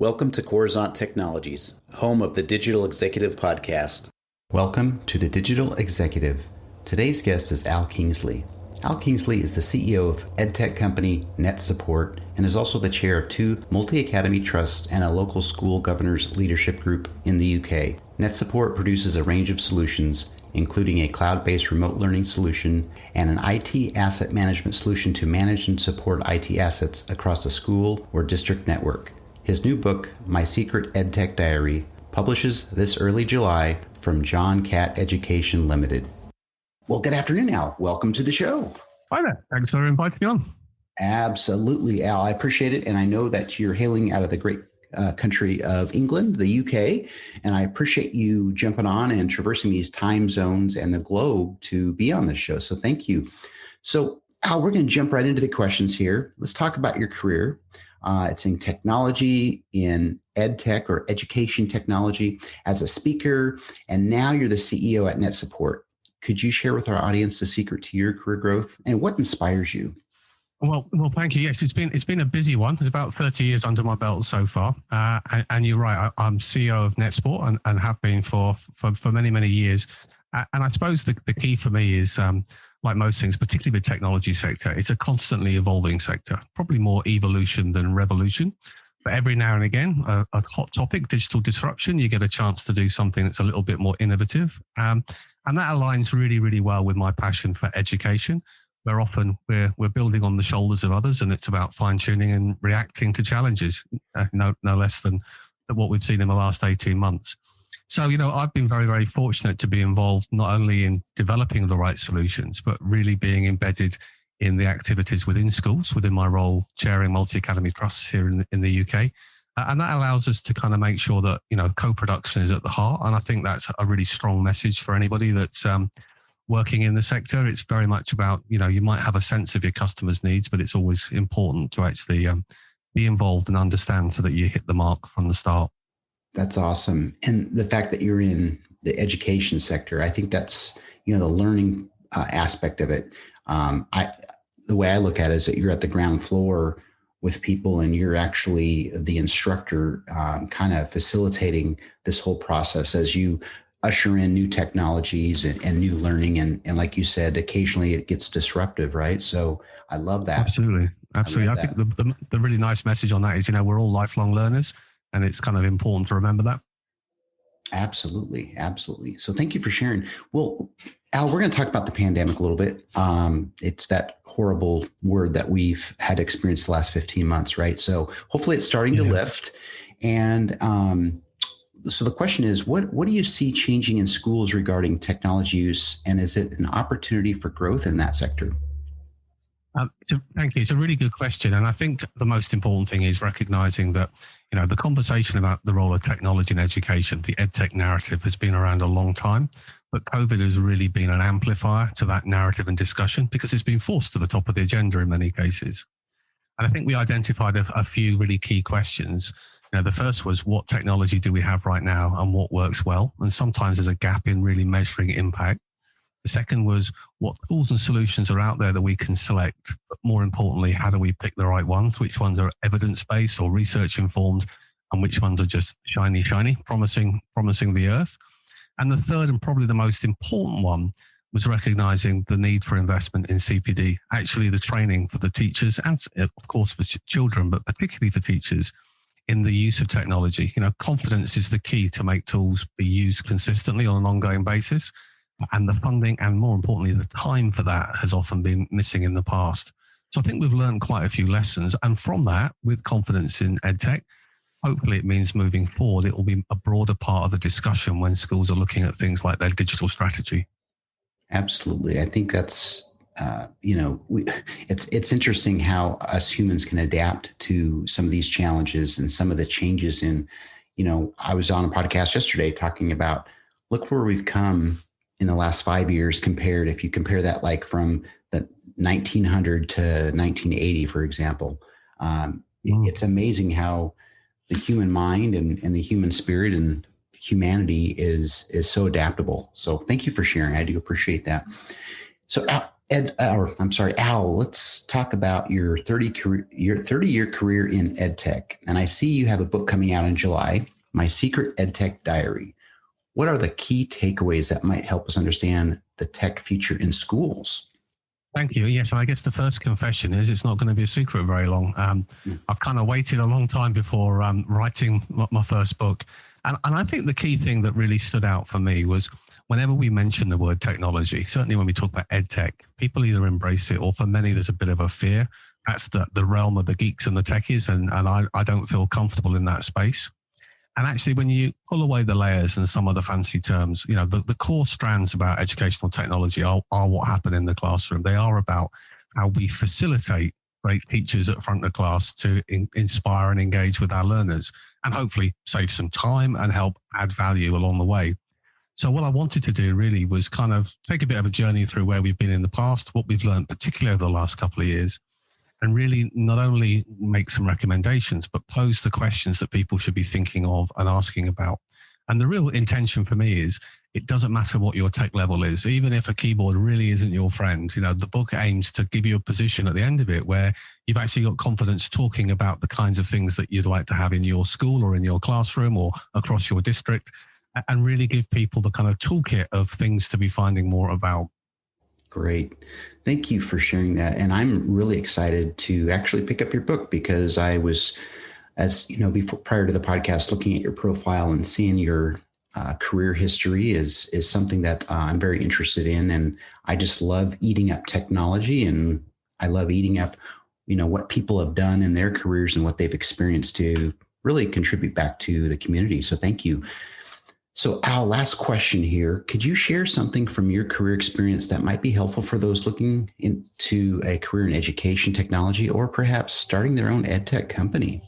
Welcome to Coruzant Technologies, home of the Digital Executive Podcast. Welcome to the Digital Executive. Today's guest is Al Kingsley. Al Kingsley is the CEO of EdTech company NetSupport and is also the chair of two multi-academy trusts and a local school governors leadership group in the UK. NetSupport produces a range of solutions, including a cloud-based remote learning solution and an IT asset management solution to manage and support IT assets across a school or district network. His new book, My Secret EdTech Diary, publishes this early July from John Catt Education Limited. Well, good afternoon, Al. Welcome to the show. Hi there. Thanks for inviting me on. Absolutely, Al. I appreciate it. And I know that you're hailing out of the great country of England, the UK. And I appreciate you jumping on and traversing these time zones and the globe to be on this show. So thank you. So, Al, we're going to jump right into the questions here. Let's talk about your career. It's in technology, in EdTech or education technology, as a speaker, and now you're the CEO at NetSupport. Could you share with our audience the secret to your career growth and what inspires you? Well, thank you. Yes, it's been a busy one. There's about 30 years under my belt so far, and you're right. I'm CEO of NetSupport and have been for many, many years. And I suppose the key for me is, like most things, particularly the technology sector, it's a constantly evolving sector, probably more evolution than revolution. But every now and again, a hot topic, digital disruption, you get a chance to do something that's a little bit more innovative. And that aligns really, really well with my passion for education, where often we're building on the shoulders of others, and it's about fine-tuning and reacting to challenges, no less than what we've seen in the last 18 months. So, I've been very, very fortunate to be involved not only in developing the right solutions, but really being embedded in the activities within schools, within my role chairing multi-academy trusts here in the UK. And that allows us to kind of make sure that, co-production is at the heart. And I think that's a really strong message for anybody that's working in the sector. It's very much about, you might have a sense of your customers' needs, but it's always important to actually be involved and understand so that you hit the mark from the start. That's awesome. And the fact that you're in the education sector, I think that's, the learning aspect of it. The way I look at it is that you're at the ground floor with people and you're actually the instructor kind of facilitating this whole process as you usher in new technologies and new learning. And like you said, occasionally it gets disruptive, right? So I love that. Absolutely. I think the really nice message on that is, we're all lifelong learners. And it's kind of important to remember that. Absolutely. So thank you for sharing. Well, Al, we're going to talk about the pandemic a little bit. It's that horrible word that we've had experienced the last 15 months, right? So hopefully it's starting to lift. And so the question is, what do you see changing in schools regarding technology use? And is it an opportunity for growth in that sector? Thank you. It's a really good question. And I think the most important thing is recognizing that, the conversation about the role of technology in education, the EdTech narrative has been around a long time, but COVID has really been an amplifier to that narrative and discussion because it's been forced to the top of the agenda in many cases. And I think we identified a few really key questions. The first was, what technology do we have right now and what works well? And sometimes there's a gap in really measuring impact. The second was, what tools and solutions are out there that we can select? But more importantly, how do we pick the right ones? Which ones are evidence-based or research-informed? And which ones are just shiny, promising the earth? And the third, and probably the most important one, was recognizing the need for investment in CPD, actually the training for the teachers and, of course, for children, but particularly for teachers in the use of technology. Confidence is the key to make tools be used consistently on an ongoing basis. And the funding and, more importantly, the time for that has often been missing in the past. So I think we've learned quite a few lessons. And from that, with confidence in EdTech, hopefully it means moving forward, it will be a broader part of the discussion when schools are looking at things like their digital strategy. Absolutely. I think that's, it's interesting how us humans can adapt to some of these challenges and some of the changes in, I was on a podcast yesterday talking about, look where we've come in the last 5 years if you compare that like from the 1900 to 1980, for example. It's amazing how the human mind and the human spirit and humanity is so adaptable. So thank you for sharing. I do appreciate that. So Al, let's talk about your 30-year career in EdTech. And I see you have a book coming out in July, My Secret EdTech Diary. What are the key takeaways that might help us understand the tech future in schools? Thank you. Yes, and I guess the first confession is it's not going to be a secret very long. I've kind of waited a long time before writing my first book. And I think the key thing that really stood out for me was whenever we mention the word technology, certainly when we talk about EdTech, people either embrace it or for many there's a bit of a fear. That's the realm of the geeks and the techies, and I don't feel comfortable in that space. And actually, when you pull away the layers and some of the fancy terms, the core strands about educational technology are what happen in the classroom. They are about how we facilitate great teachers at front of class to inspire and engage with our learners and hopefully save some time and help add value along the way. So what I wanted to do really was kind of take a bit of a journey through where we've been in the past, what we've learned, particularly over the last couple of years, and really not only make some recommendations, but pose the questions that people should be thinking of and asking about. And the real intention for me is it doesn't matter what your tech level is, even if a keyboard really isn't your friend. The book aims to give you a position at the end of it where you've actually got confidence talking about the kinds of things that you'd like to have in your school or in your classroom or across your district, and really give people the kind of toolkit of things to be finding more about. Great. Thank you for sharing that. And I'm really excited to actually pick up your book because I was, prior to the podcast, looking at your profile and seeing your career history is something that I'm very interested in. And I just love eating up technology, and I love eating up, what people have done in their careers and what they've experienced to really contribute back to the community. So thank you. So Al, last question here. Could you share something from your career experience that might be helpful for those looking into a career in education technology or perhaps starting their own EdTech company?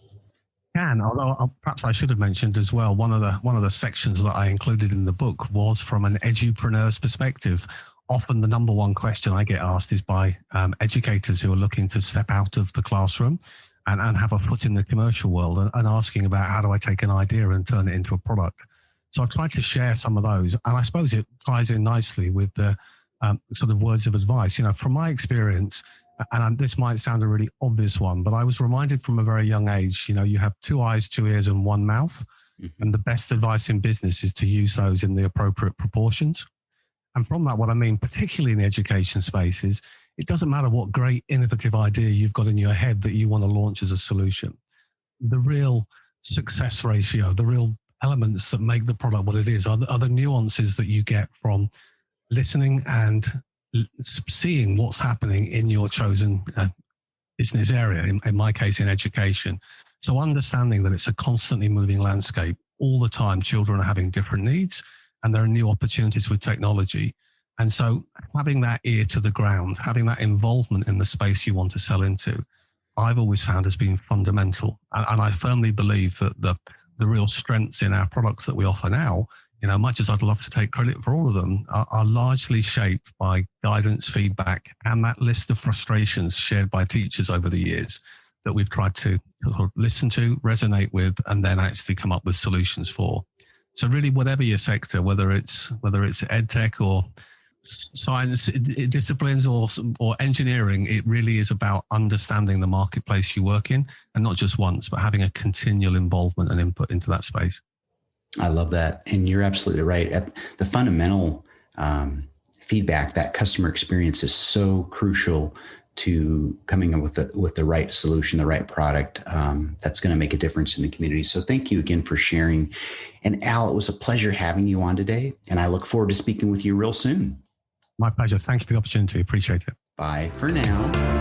Although perhaps I should have mentioned as well, one of the sections that I included in the book was from an edupreneur's perspective. Often the number one question I get asked is by educators who are looking to step out of the classroom and have a foot in the commercial world and asking about how do I take an idea and turn it into a product. So I've tried to share some of those, and I suppose it ties in nicely with the sort of words of advice. From my experience, and this might sound a really obvious one, but I was reminded from a very young age, you have 2 eyes, 2 ears, and 1 mouth, and the best advice in business is to use those in the appropriate proportions. And from that, what I mean, particularly in the education space, is it doesn't matter what great innovative idea you've got in your head that you want to launch as a solution. The real success ratio, the real elements that make the product what it is are the nuances that you get from listening and seeing what's happening in your chosen business area, in my case, in education. So understanding that it's a constantly moving landscape. All the time, children are having different needs and there are new opportunities with technology. And so having that ear to the ground, having that involvement in the space you want to sell into, I've always found has been fundamental. And I firmly believe that the real strengths in our products that we offer now, much as I'd love to take credit for all of them, are largely shaped by guidance, feedback, and that list of frustrations shared by teachers over the years that we've tried to sort of listen to, resonate with, and then actually come up with solutions for. So really, whatever your sector, whether it's EdTech or science disciplines or engineering, it really is about understanding the marketplace you work in, and not just once, but having a continual involvement and input into that space. I love that. And you're absolutely right. The fundamental feedback, that customer experience is so crucial to coming up with the right solution, the right product that's going to make a difference in the community. So thank you again for sharing. And Al, it was a pleasure having you on today, and I look forward to speaking with you real soon. My pleasure. Thank you for the opportunity. Appreciate it. Bye for now.